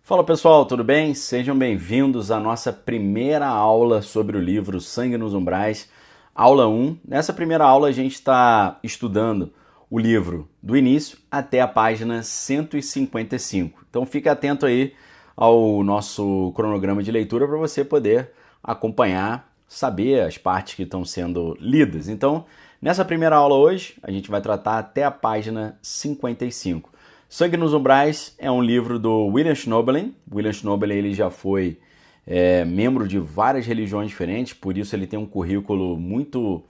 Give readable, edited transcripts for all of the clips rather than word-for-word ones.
Fala pessoal, tudo bem? Sejam bem-vindos à nossa primeira aula sobre o livro Sangue nos Umbrais, aula 1. Nessa primeira aula a gente está estudando o livro do início até a página 155. Então fique atento aí ao nosso cronograma de leitura para você poder acompanhar, saber as partes que estão sendo lidas. Então, nessa primeira aula hoje, a gente vai tratar até a página 55. Sangue nos Umbrais é um livro do William Schnoebelen. William Schnoebelen ele já foi membro de várias religiões diferentes, por isso ele tem um currículo muito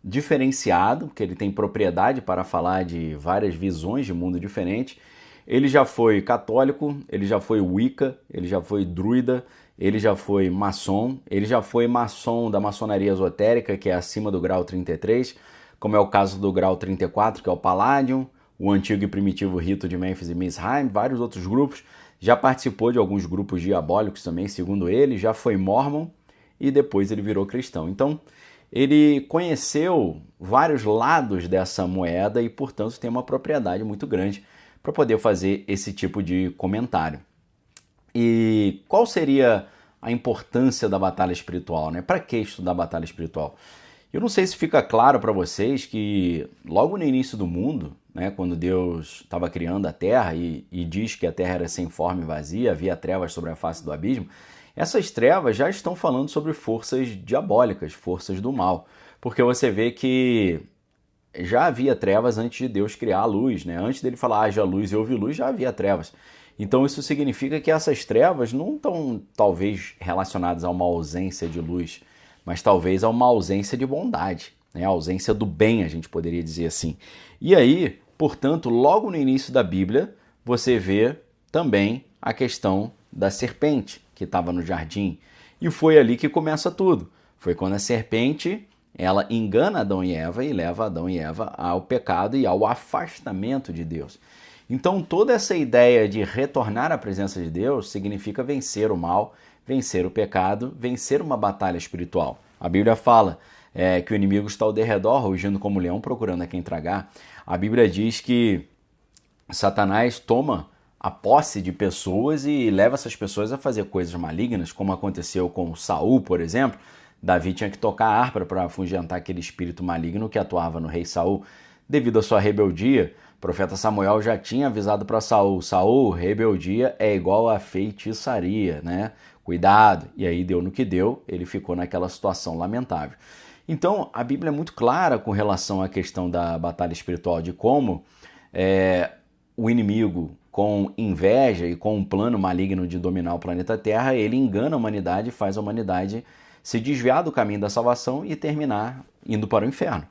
diferenciado, porque ele tem propriedade para falar de várias visões de mundo diferentes. Ele já foi católico, ele já foi Wicca, ele já foi druida, ele já foi maçom, ele já foi maçom da maçonaria esotérica, que é acima do grau 33, como é o caso do grau 34, que é o Palladium, o antigo e primitivo rito de Mênfis e Misraim, vários outros grupos. Já participou de alguns grupos diabólicos também, segundo ele, já foi mórmon e depois ele virou cristão. Então, ele conheceu vários lados dessa moeda e, portanto, tem uma propriedade muito grande para poder fazer esse tipo de comentário. E qual seria a importância da batalha espiritual, né? Para que estudar a batalha espiritual? Eu não sei se fica claro para vocês que logo no início do mundo, né, quando Deus estava criando a Terra e diz que a Terra era sem forma e vazia, havia trevas sobre a face do abismo, essas trevas já estão falando sobre forças diabólicas, forças do mal. Porque você vê que já havia trevas antes de Deus criar a luz, né? Antes dele falar haja luz e houve luz, já havia trevas. Então isso significa que essas trevas não estão talvez relacionadas a uma ausência de luz, mas talvez a uma ausência de bondade, né? A ausência do bem, a gente poderia dizer assim. E aí, portanto, logo no início da Bíblia, você vê também a questão da serpente que estava no jardim. E foi ali que começa tudo. Foi quando a serpente ela engana Adão e Eva e leva Adão e Eva ao pecado e ao afastamento de Deus. Então, toda essa ideia de retornar à presença de Deus significa vencer o mal, vencer o pecado, vencer uma batalha espiritual. A Bíblia fala que o inimigo está ao derredor, rugindo como leão, procurando a quem tragar. A Bíblia diz que Satanás toma a posse de pessoas e leva essas pessoas a fazer coisas malignas, como aconteceu com Saul, por exemplo. Davi tinha que tocar a harpa para afugentar aquele espírito maligno que atuava no rei Saul. Devido à sua rebeldia, o profeta Samuel já tinha avisado para Saul: Saul, rebeldia é igual a feitiçaria, né? Cuidado. E aí deu no que deu, ele ficou naquela situação lamentável. Então, a Bíblia é muito clara com relação à questão da batalha espiritual, de como o inimigo, com inveja e com um plano maligno de dominar o planeta Terra, ele engana a humanidade e faz a humanidade se desviar do caminho da salvação e terminar indo para o inferno.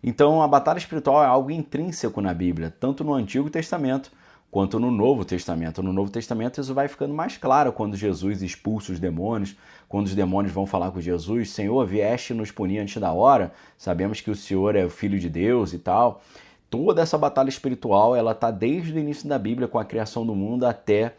Então, a batalha espiritual é algo intrínseco na Bíblia, tanto no Antigo Testamento quanto no Novo Testamento. No Novo Testamento isso vai ficando mais claro quando Jesus expulsa os demônios, quando os demônios vão falar com Jesus: Senhor, vieste nos punir antes da hora, sabemos que o Senhor é o Filho de Deus e tal. Toda essa batalha espiritual, ela está desde o início da Bíblia, com a criação do mundo, até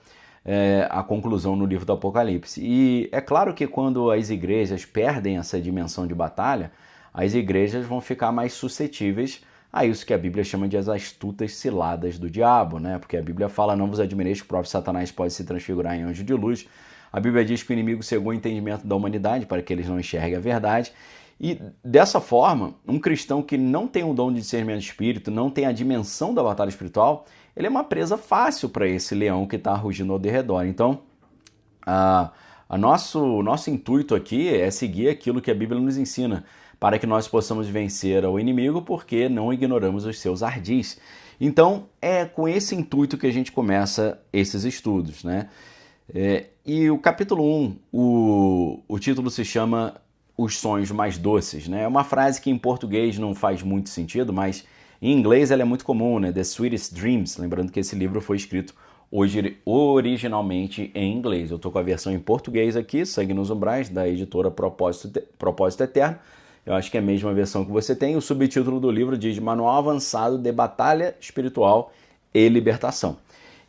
a conclusão no livro do Apocalipse. E é claro que quando as igrejas perdem essa dimensão de batalha, as igrejas vão ficar mais suscetíveis a isso que a Bíblia chama de as astutas ciladas do diabo, né? Porque a Bíblia fala: não vos admireis que o próprio Satanás pode se transfigurar em anjo de luz. A Bíblia diz que o inimigo cegou o entendimento da humanidade para que eles não enxerguem a verdade. E dessa forma, um cristão que não tem o dom de discernimento de espírito, não tem a dimensão da batalha espiritual, ele é uma presa fácil para esse leão que está rugindo ao derredor. Então, nosso intuito aqui é seguir aquilo que a Bíblia nos ensina, para que nós possamos vencer ao inimigo, porque não ignoramos os seus ardis. Então, é com esse intuito que a gente começa esses estudos, né? E o capítulo 1, o título se chama Os Sonhos Mais Doces, né? É uma frase que em português não faz muito sentido, mas em inglês ela é muito comum, né? The Sweetest Dreams, lembrando que esse livro foi escrito originalmente em inglês. Eu estou com a versão em português aqui, Sangue nos Umbrais, da editora Propósito Eterno. Eu acho que é a mesma versão que você tem. O subtítulo do livro diz Manual Avançado de Batalha Espiritual e Libertação.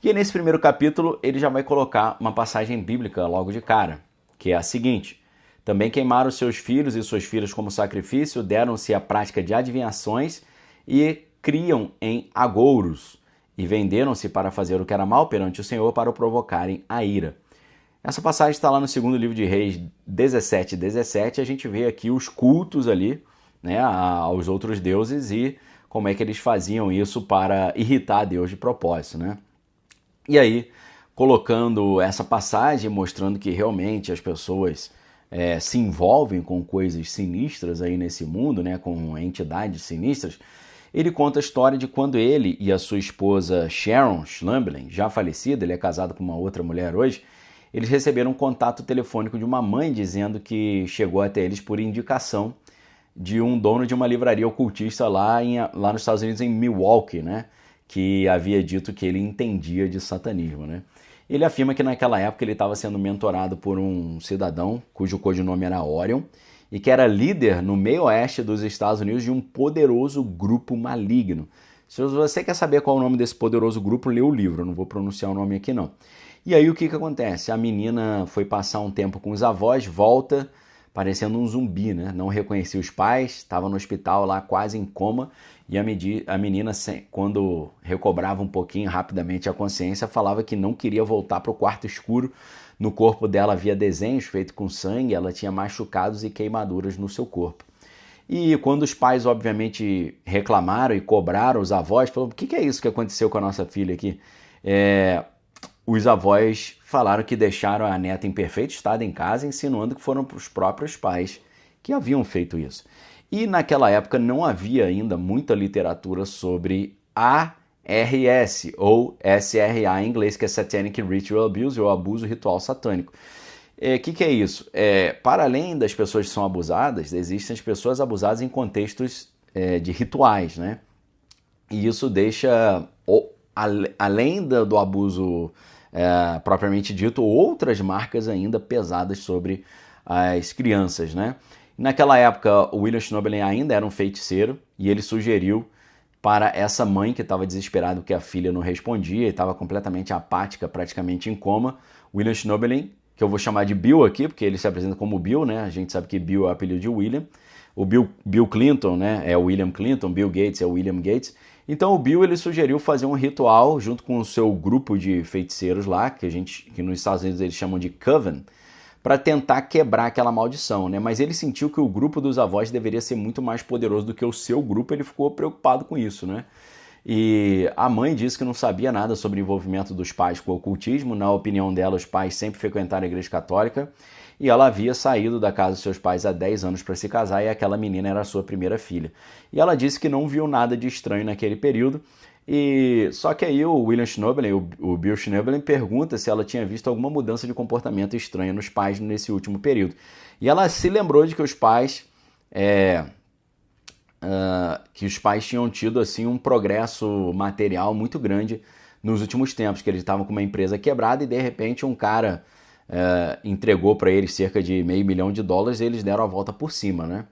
E nesse primeiro capítulo ele já vai colocar uma passagem bíblica logo de cara, que é a seguinte: também queimaram seus filhos e suas filhas como sacrifício, deram-se à prática de adivinhações e criam em agouros. e venderam-se para fazer o que era mal perante o Senhor para o provocarem a ira. Essa passagem está lá no segundo livro de Reis 17:17. A gente vê aqui os cultos ali, né, aos outros deuses e como é que eles faziam isso para irritar Deus de propósito, né? E aí, colocando essa passagem, mostrando que realmente as pessoas se envolvem com coisas sinistras aí nesse mundo, né, com entidades sinistras, ele conta a história de quando ele e a sua esposa Sharon Schlamblin, já falecida, ele é casado com uma outra mulher hoje, eles receberam um contato telefônico de uma mãe dizendo que chegou até eles por indicação de um dono de uma livraria ocultista lá nos Estados Unidos, em Milwaukee, né, que havia dito que ele entendia de satanismo, né? Ele afirma que naquela época ele estava sendo mentorado por um cidadão cujo codinome era Orion e que era líder no meio oeste dos Estados Unidos de um poderoso grupo maligno. Se você quer saber qual é o nome desse poderoso grupo, lê o livro, eu não vou pronunciar o nome aqui não. E aí o que acontece? A menina foi passar um tempo com os avós, volta parecendo um zumbi, né? Não reconhecia os pais, estava no hospital lá quase em coma, e a menina, quando recobrava um pouquinho rapidamente a consciência, falava que não queria voltar para o quarto escuro. No corpo dela havia desenhos feitos com sangue, ela tinha machucados e queimaduras no seu corpo. E quando os pais, obviamente, reclamaram e cobraram os avós, falaram: o que é isso que aconteceu com a nossa filha aqui? Os avós falaram que deixaram a neta em perfeito estado em casa, insinuando que foram os próprios pais que haviam feito isso. E naquela época não havia ainda muita literatura sobre ARS, ou SRA em inglês, que é Satanic Ritual Abuse, ou abuso ritual satânico. Que é isso? Para além das pessoas que são abusadas, existem as pessoas abusadas em contextos de rituais, né? E isso deixa, além do abuso propriamente dito, outras marcas ainda pesadas sobre as crianças, né? Naquela época, o William Schnoebelen ainda era um feiticeiro e ele sugeriu para essa mãe que estava desesperada porque a filha não respondia e estava completamente apática, praticamente em coma, William Schnoebelen, que eu vou chamar de Bill aqui, porque ele se apresenta como Bill, né? A gente sabe que Bill é o apelido de William. O Bill Clinton, né, é o William Clinton, Bill Gates é o William Gates. Então o Bill ele sugeriu fazer um ritual junto com o seu grupo de feiticeiros lá, que nos Estados Unidos eles chamam de Coven, para tentar quebrar aquela maldição, né? Mas ele sentiu que o grupo dos avós deveria ser muito mais poderoso do que o seu grupo, ele ficou preocupado com isso, né? E a mãe disse que não sabia nada sobre o envolvimento dos pais com o ocultismo. Na opinião dela, os pais sempre frequentaram a igreja católica e ela havia saído da casa dos seus pais há 10 anos para se casar e aquela menina era a sua primeira filha. E ela disse que não viu nada de estranho naquele período. E só que aí o William Schnoebelen, o Bill Schnoebelen, pergunta se ela tinha visto alguma mudança de comportamento estranha nos pais nesse último período. E ela se lembrou de que os pais tinham tido assim um progresso material muito grande nos últimos tempos, que eles estavam com uma empresa quebrada e de repente um cara entregou para eles cerca de $500 mil e eles deram a volta por cima, né?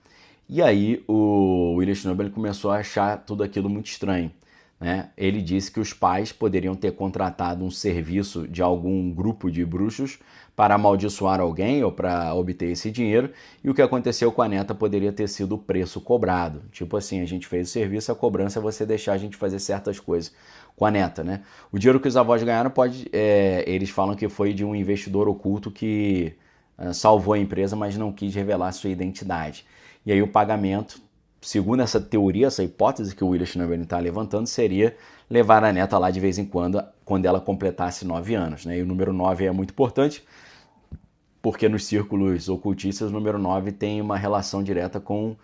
E aí o William Schnoebelen começou a achar tudo aquilo muito estranho, né? Ele disse que os pais poderiam ter contratado um serviço de algum grupo de bruxos para amaldiçoar alguém ou para obter esse dinheiro, e o que aconteceu com a neta poderia ter sido o preço cobrado. Tipo assim, a gente fez o serviço, a cobrança é você deixar a gente fazer certas coisas com a neta, né? O dinheiro que os avós ganharam eles falam que foi de um investidor oculto que salvou a empresa, mas não quis revelar sua identidade. E aí o pagamento, segundo essa teoria, essa hipótese que o William Schnoebelen está levantando, seria levar a neta lá de vez em quando ela completasse 9 anos, né? E o número 9 é muito importante, porque nos círculos ocultistas o número 9 tem uma relação direta com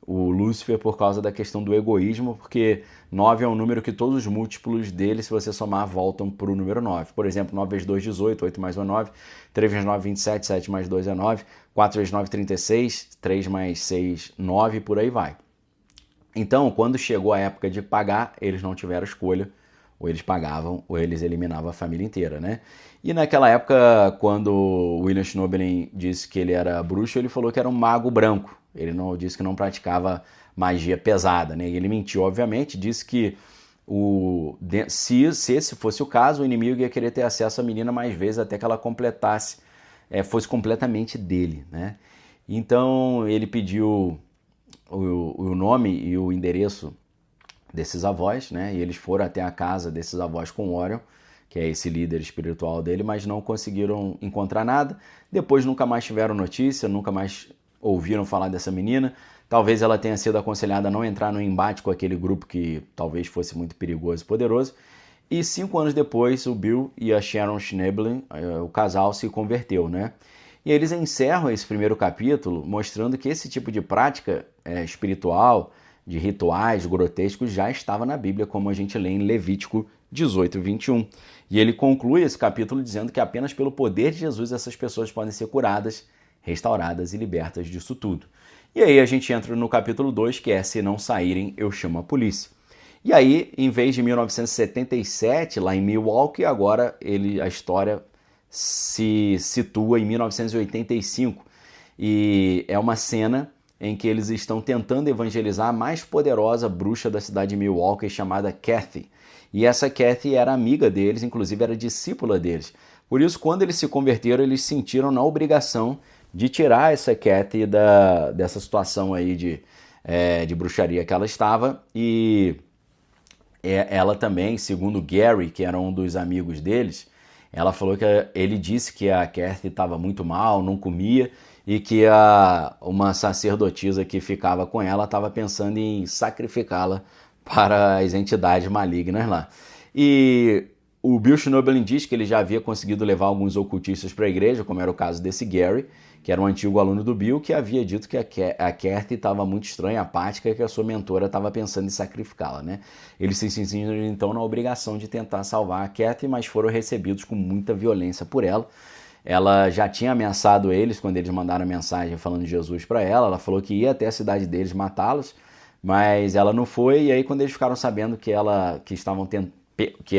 o Lúcifer por causa da questão do egoísmo, porque 9 é um número que todos os múltiplos dele, se você somar, voltam para o número 9. Por exemplo, 9 vezes 2, 18, 8 mais 1 é 9, 3 vezes 9, 27, 7 mais 2 é 9, 4 vezes 9, 36, 3 mais 6, 9, por aí vai. Então, quando chegou a época de pagar, eles não tiveram escolha, ou eles pagavam, ou eles eliminavam a família inteira, né? E naquela época, quando o William Schnoebelen disse que ele era bruxo, ele falou que era um mago branco. Ele não disse que não praticava magia pesada, né? E ele mentiu, obviamente, disse que se esse fosse o caso, o inimigo ia querer ter acesso à menina mais vezes até que ela completasse, fosse completamente dele, né? Então ele pediu o nome e o endereço desses avós, né? E eles foram até a casa desses avós com Orion, que é esse líder espiritual dele, mas não conseguiram encontrar nada. Depois nunca mais tiveram notícia, nunca mais ouviram falar dessa menina. Talvez ela tenha sido aconselhada a não entrar no embate com aquele grupo que talvez fosse muito perigoso e poderoso. E 5 anos depois, o Bill e a Sharon Schneeblen, o casal, se converteu, né? E eles encerram esse primeiro capítulo mostrando que esse tipo de prática espiritual, de rituais grotescos, já estava na Bíblia, como a gente lê em Levítico 18, 21. E ele conclui esse capítulo dizendo que apenas pelo poder de Jesus essas pessoas podem ser curadas, restauradas e libertas disso tudo. E aí a gente entra no capítulo 2, que é se não saírem, eu chamo a polícia. E aí, em vez de 1977, lá em Milwaukee, agora a história se situa em 1985. E é uma cena em que eles estão tentando evangelizar a mais poderosa bruxa da cidade de Milwaukee, chamada Kathy. E essa Kathy era amiga deles, inclusive era discípula deles. Por isso, quando eles se converteram, eles sentiram na obrigação de tirar essa Kathy dessa situação aí de bruxaria que ela estava. E ela também, segundo Gary, que era um dos amigos deles, ela falou que ele disse que a Kathy estava muito mal, não comia, e que uma sacerdotisa que ficava com ela estava pensando em sacrificá-la para as entidades malignas lá. E o Bill Schnoebelen diz que ele já havia conseguido levar alguns ocultistas para a igreja, como era o caso desse Gary, que era um antigo aluno do Bill, que havia dito que a Kathy estava muito estranha, apática, e que a sua mentora estava pensando em sacrificá-la, né? Eles se sentiram então na obrigação de tentar salvar a Kathy, mas foram recebidos com muita violência por ela. Ela já tinha ameaçado eles quando eles mandaram a mensagem falando de Jesus para ela. Ela falou que ia até a cidade deles matá-los, mas ela não foi. E aí, quando eles ficaram sabendo que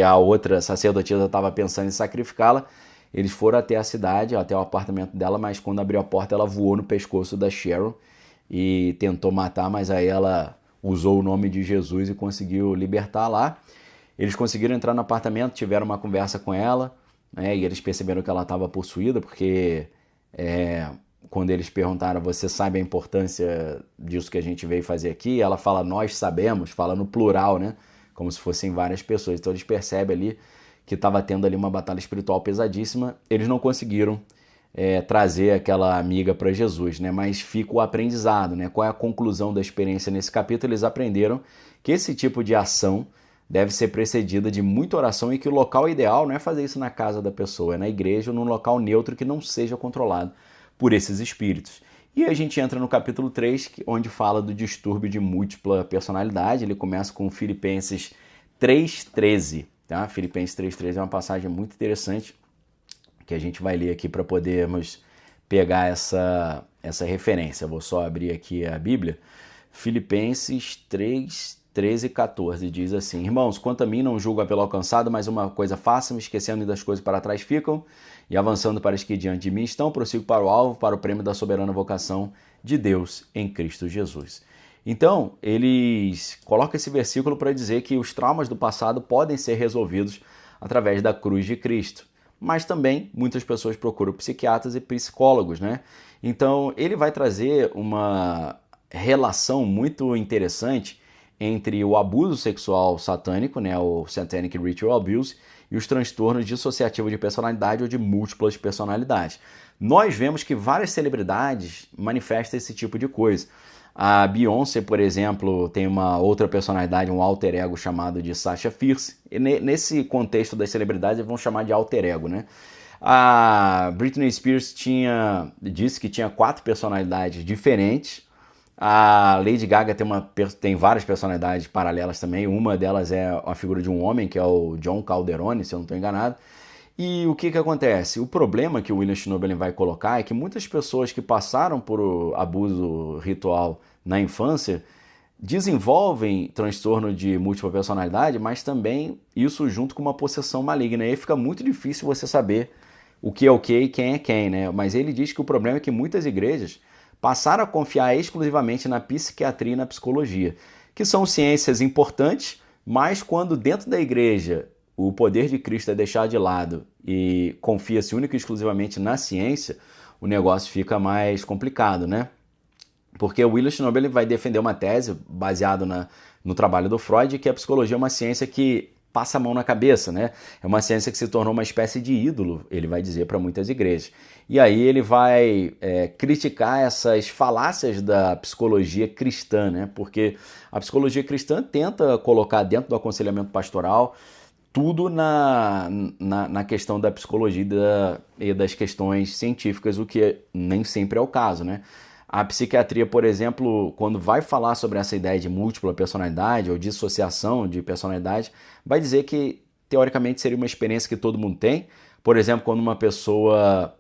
a outra sacerdotisa estava pensando em sacrificá-la, eles foram até a cidade, até o apartamento dela, mas quando abriu a porta ela voou no pescoço da Sharon e tentou matar, mas aí ela usou o nome de Jesus e conseguiu libertar lá. Eles conseguiram entrar no apartamento, tiveram uma conversa com ela, né, e eles perceberam que ela estava possuída, porque quando eles perguntaram, você sabe a importância disso que a gente veio fazer aqui? Ela fala, nós sabemos, fala no plural, né? Como se fossem várias pessoas. Então eles percebem ali que estava tendo ali uma batalha espiritual pesadíssima. Eles não conseguiram trazer aquela amiga para Jesus, né? Mas fica o aprendizado, né? Qual é a conclusão da experiência nesse capítulo? Eles aprenderam que esse tipo de ação deve ser precedida de muita oração e que o local ideal não é fazer isso na casa da pessoa, é na igreja ou num local neutro que não seja controlado por esses espíritos. E a gente entra no capítulo 3, onde fala do distúrbio de múltipla personalidade. Ele começa com Filipenses 3,13. Tá? Filipenses 3,13 é uma passagem muito interessante que a gente vai ler aqui para podermos pegar essa referência. Eu vou só abrir aqui a Bíblia. Filipenses 3, 13 e 14 diz assim: Irmãos, quanto a mim não julgo havê-lo alcançado, mas uma coisa faço-me, esquecendo das coisas para trás ficam, e avançando para as que diante de mim estão, prossigo para o alvo, para o prêmio da soberana vocação de Deus em Cristo Jesus. Então, eles colocam esse versículo para dizer que os traumas do passado podem ser resolvidos através da cruz de Cristo. Mas também muitas pessoas procuram psiquiatras e psicólogos, né? Então, ele vai trazer uma relação muito interessante entre o abuso sexual satânico, né, o Satanic Ritual Abuse, e os transtornos dissociativos de personalidade ou de múltiplas personalidades. Nós vemos que várias celebridades manifestam esse tipo de coisa. A Beyoncé, por exemplo, tem uma outra personalidade, um alter ego chamado de Sasha Fierce. E nesse contexto das celebridades, eles vão chamar de alter ego, né? A Britney Spears disse que tinha 4 personalidades diferentes. A Lady Gaga tem várias personalidades paralelas também. Uma delas é a figura de um homem, que é o John Calderone, se eu não estou enganado. E o que acontece? O problema que o William Schnoebelen vai colocar é que muitas pessoas que passaram por abuso ritual na infância desenvolvem transtorno de múltipla personalidade, mas também isso junto com uma possessão maligna. E aí fica muito difícil você saber o que é o que e quem é quem, né? Mas ele diz que o problema é que muitas igrejas passaram a confiar exclusivamente na psiquiatria e na psicologia, que são ciências importantes, mas quando dentro da igreja o poder de Cristo é deixado de lado e confia-se única e exclusivamente na ciência, o negócio fica mais complicado, né? Porque o William Schnoebelen vai defender uma tese baseada no trabalho do Freud, que a psicologia é uma ciência que passa a mão na cabeça, né? É uma ciência que se tornou uma espécie de ídolo, ele vai dizer para muitas igrejas. E aí ele vai criticar essas falácias da psicologia cristã, né? Porque a psicologia cristã tenta colocar dentro do aconselhamento pastoral tudo na questão da psicologia e das questões científicas, o que nem sempre é o caso, né? A psiquiatria, por exemplo, quando vai falar sobre essa ideia de múltipla personalidade ou dissociação de personalidade, vai dizer que, teoricamente, seria uma experiência que todo mundo tem. Por exemplo, quando uma pessoa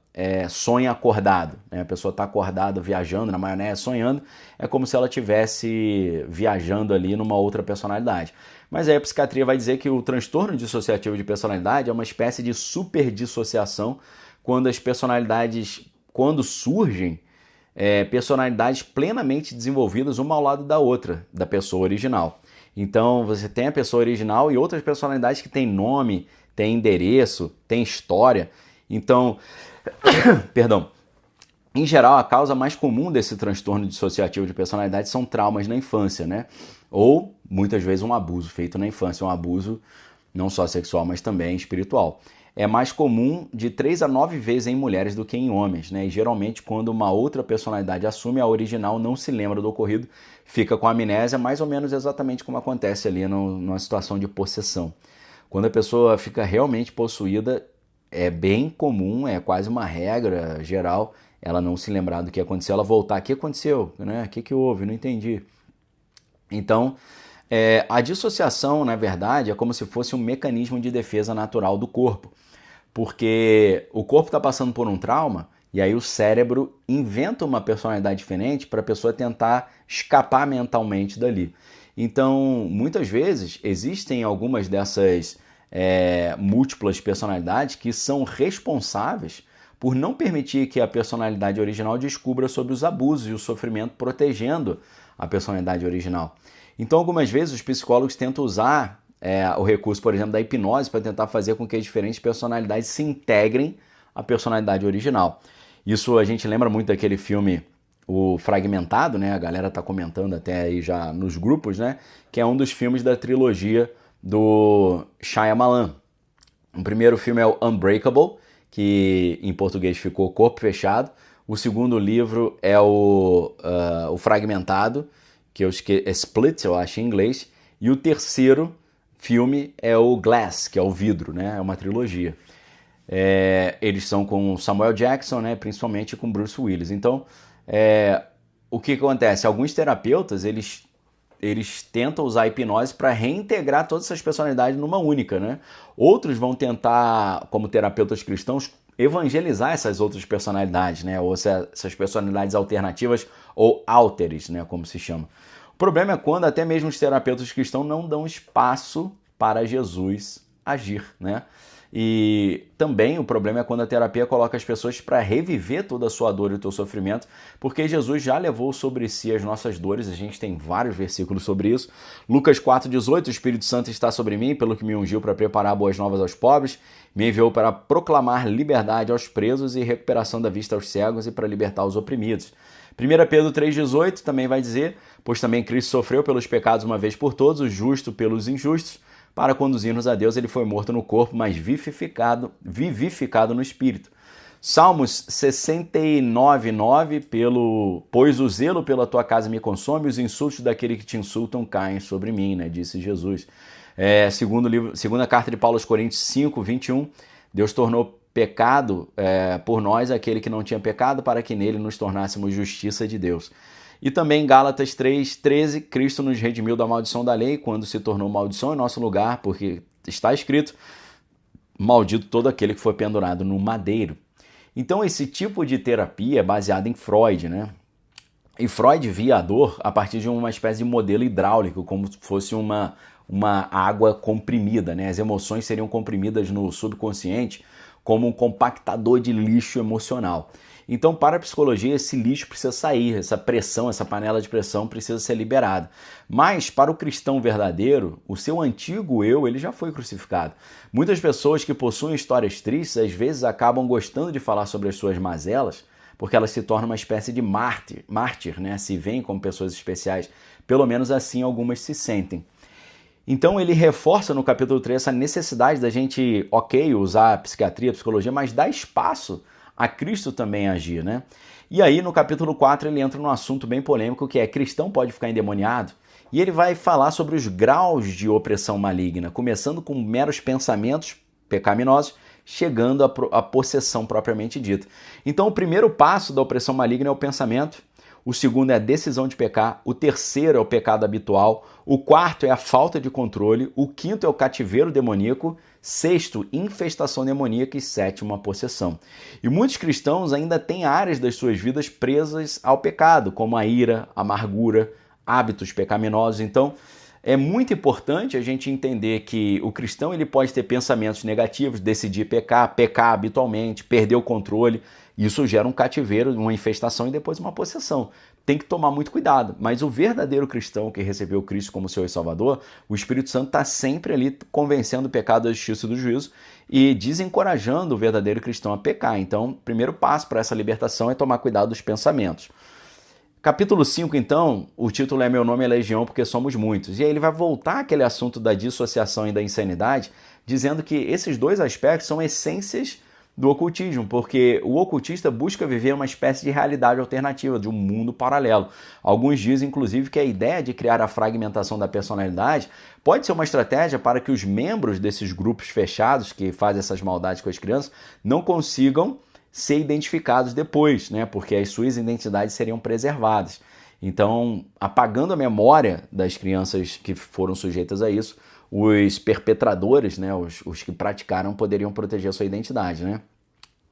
sonha acordado, né? A pessoa está acordada, viajando na maionese, sonhando, é como se ela estivesse viajando ali numa outra personalidade. Mas aí a psiquiatria vai dizer que o transtorno dissociativo de personalidade é uma espécie de superdissociação quando as personalidades, quando surgem, personalidades plenamente desenvolvidas uma ao lado da outra, da pessoa original. Então você tem a pessoa original e outras personalidades que têm nome, têm endereço, têm história. Então, perdão, em geral a causa mais comum desse transtorno dissociativo de personalidade são traumas na infância, né? Ou muitas vezes um abuso feito na infância, um abuso não só sexual, mas também espiritual. É mais comum de 3 a 9 vezes em mulheres do que em homens, né? E geralmente quando uma outra personalidade assume, a original não se lembra do ocorrido, fica com amnésia, mais ou menos exatamente como acontece ali numa situação de possessão. Quando a pessoa fica realmente possuída, é bem comum, é quase uma regra geral, ela não se lembrar do que aconteceu, ela voltar, o que aconteceu? Né? O que houve? Não entendi. Então, a dissociação, na verdade, é como se fosse um mecanismo de defesa natural do corpo. Porque o corpo está passando por um trauma e aí o cérebro inventa uma personalidade diferente para a pessoa tentar escapar mentalmente dali. Então, muitas vezes, existem algumas dessas múltiplas personalidades que são responsáveis por não permitir que a personalidade original descubra sobre os abusos e o sofrimento, protegendo a personalidade original. Então, algumas vezes, os psicólogos tentam usar o recurso, por exemplo, da hipnose para tentar fazer com que as diferentes personalidades se integrem à personalidade original. Isso a gente lembra muito daquele filme, o Fragmentado, né? A galera tá comentando até aí já nos grupos, né? Que é um dos filmes da trilogia do Shyamalan. O primeiro filme é o Unbreakable, que em português ficou Corpo Fechado. O segundo livro é o Fragmentado, que é Split, eu acho, em inglês. E o terceiro filme é o Glass, que é o vidro, né? É uma trilogia. Eles são com Samuel Jackson, né? Principalmente com Bruce Willis. Então, o que acontece? Alguns terapeutas, eles tentam usar a hipnose para reintegrar todas essas personalidades numa única, né? Outros vão tentar, como terapeutas cristãos, evangelizar essas outras personalidades, né? Ou essas personalidades alternativas ou alteres, né? Como se chama. O problema é quando até mesmo os terapeutas cristãos não dão espaço para Jesus agir, né? E também o problema é quando a terapia coloca as pessoas para reviver toda a sua dor e o teu sofrimento, porque Jesus já levou sobre si as nossas dores, a gente tem vários versículos sobre isso. Lucas 4,18, o Espírito Santo está sobre mim, pelo que me ungiu para preparar boas novas aos pobres, me enviou para proclamar liberdade aos presos e recuperação da vista aos cegos e para libertar os oprimidos. 1 Pedro 3,18 também vai dizer, pois também Cristo sofreu pelos pecados uma vez por todos, o justo pelos injustos, para conduzir-nos a Deus. Ele foi morto no corpo, mas vivificado no espírito. Salmos 69,9, pois o zelo pela tua casa me consome, os insultos daquele que te insultam caem sobre mim, né? Disse Jesus. Segunda carta de Paulo aos Coríntios 5,21, Deus tornou pecado por nós aquele que não tinha pecado, para que nele nos tornássemos justiça de Deus. E também Gálatas 3,13, Cristo nos redimiu da maldição da lei, quando se tornou maldição em nosso lugar, porque está escrito, maldito todo aquele que foi pendurado no madeiro. Então esse tipo de terapia é baseado em Freud, né? E Freud via a dor a partir de uma espécie de modelo hidráulico, como se fosse uma água comprimida, né? As emoções seriam comprimidas no subconsciente como um compactador de lixo emocional. Então, para a psicologia, esse lixo precisa sair, essa pressão, essa panela de pressão precisa ser liberada. Mas, para o cristão verdadeiro, o seu antigo eu, ele já foi crucificado. Muitas pessoas que possuem histórias tristes, às vezes acabam gostando de falar sobre as suas mazelas, porque elas se tornam uma espécie de mártir, né? Se veem como pessoas especiais, pelo menos assim algumas se sentem. Então ele reforça no capítulo 3 essa necessidade da gente, usar a psiquiatria, a psicologia, mas dar espaço a Cristo também agir, né? E aí no capítulo 4 ele entra num assunto bem polêmico que é: cristão pode ficar endemoniado? E ele vai falar sobre os graus de opressão maligna, começando com meros pensamentos pecaminosos, chegando à possessão propriamente dita. Então o primeiro passo da opressão maligna é o pensamento, o segundo é a decisão de pecar, o terceiro é o pecado habitual, o quarto é a falta de controle, o quinto é o cativeiro demoníaco, sexto, infestação demoníaca e sétimo, a possessão. E muitos cristãos ainda têm áreas das suas vidas presas ao pecado, como a ira, a amargura, hábitos pecaminosos. Então, é muito importante a gente entender que o cristão ele pode ter pensamentos negativos, decidir pecar habitualmente, perder o controle. Isso gera um cativeiro, uma infestação e depois uma possessão. Tem que tomar muito cuidado. Mas o verdadeiro cristão que recebeu Cristo como Senhor e Salvador, o Espírito Santo está sempre ali convencendo o pecado da justiça e do juízo e desencorajando o verdadeiro cristão a pecar. Então, o primeiro passo para essa libertação é tomar cuidado dos pensamentos. Capítulo 5, então, o título é Meu Nome é Legião porque somos muitos. E aí ele vai voltar àquele assunto da dissociação e da insanidade, dizendo que esses dois aspectos são essências do ocultismo, porque o ocultista busca viver uma espécie de realidade alternativa, de um mundo paralelo. Alguns dizem, inclusive, que a ideia de criar a fragmentação da personalidade pode ser uma estratégia para que os membros desses grupos fechados que fazem essas maldades com as crianças não consigam ser identificados depois, né? Porque as suas identidades seriam preservadas. Então, apagando a memória das crianças que foram sujeitas a isso, os perpetradores, né, os que praticaram, poderiam proteger a sua identidade, né?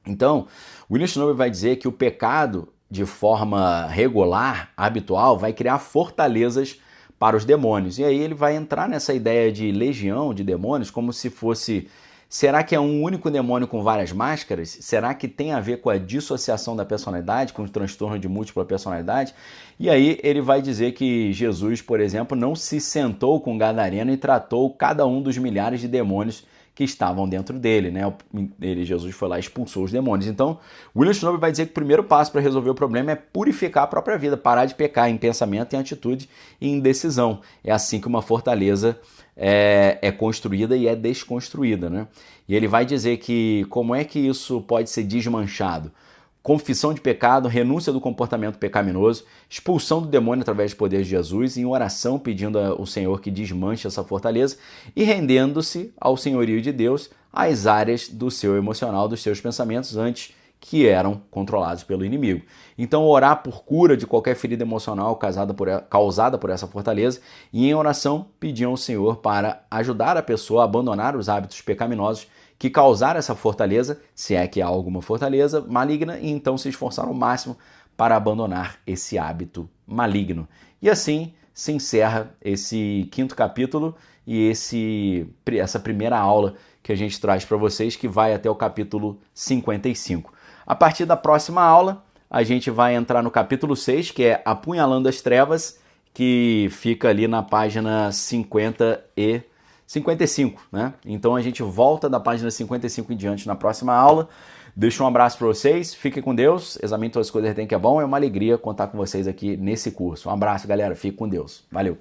Então, William Shinobi vai dizer que o pecado, de forma regular, habitual, vai criar fortalezas para os demônios. E aí ele vai entrar nessa ideia de legião de demônios como se fosse: será que é um único demônio com várias máscaras? Será que tem a ver com a dissociação da personalidade, com o transtorno de múltipla personalidade? E aí ele vai dizer que Jesus, por exemplo, não se sentou com o gadareno e tratou cada um dos milhares de demônios que estavam dentro dele, né? Jesus foi lá e expulsou os demônios. Então, William Shinobi vai dizer que o primeiro passo para resolver o problema é purificar a própria vida, parar de pecar em pensamento, em atitude e em decisão. É assim que uma fortaleza é construída e é desconstruída, né? E ele vai dizer que como é que isso pode ser desmanchado? Confissão de pecado, renúncia do comportamento pecaminoso, expulsão do demônio através do poder de Jesus, em oração pedindo ao Senhor que desmanche essa fortaleza e rendendo-se ao senhorio de Deus as áreas do seu emocional, dos seus pensamentos antes que eram controlados pelo inimigo. Então, orar por cura de qualquer ferida emocional causada por essa fortaleza e em oração pedir ao Senhor para ajudar a pessoa a abandonar os hábitos pecaminosos que causaram essa fortaleza, se é que há alguma fortaleza maligna, e então se esforçar ao máximo para abandonar esse hábito maligno. E assim se encerra esse 5º capítulo e essa primeira aula que a gente traz para vocês, que vai até o capítulo 55. A partir da próxima aula, a gente vai entrar no capítulo 6, que é Apunhalando as Trevas, que fica ali na página 55, né? Então a gente volta da página 55 em diante na próxima aula. Deixo um abraço para vocês, fiquem com Deus, examine todas as coisas que é bom, é uma alegria contar com vocês aqui nesse curso. Um abraço, galera, fique com Deus. Valeu!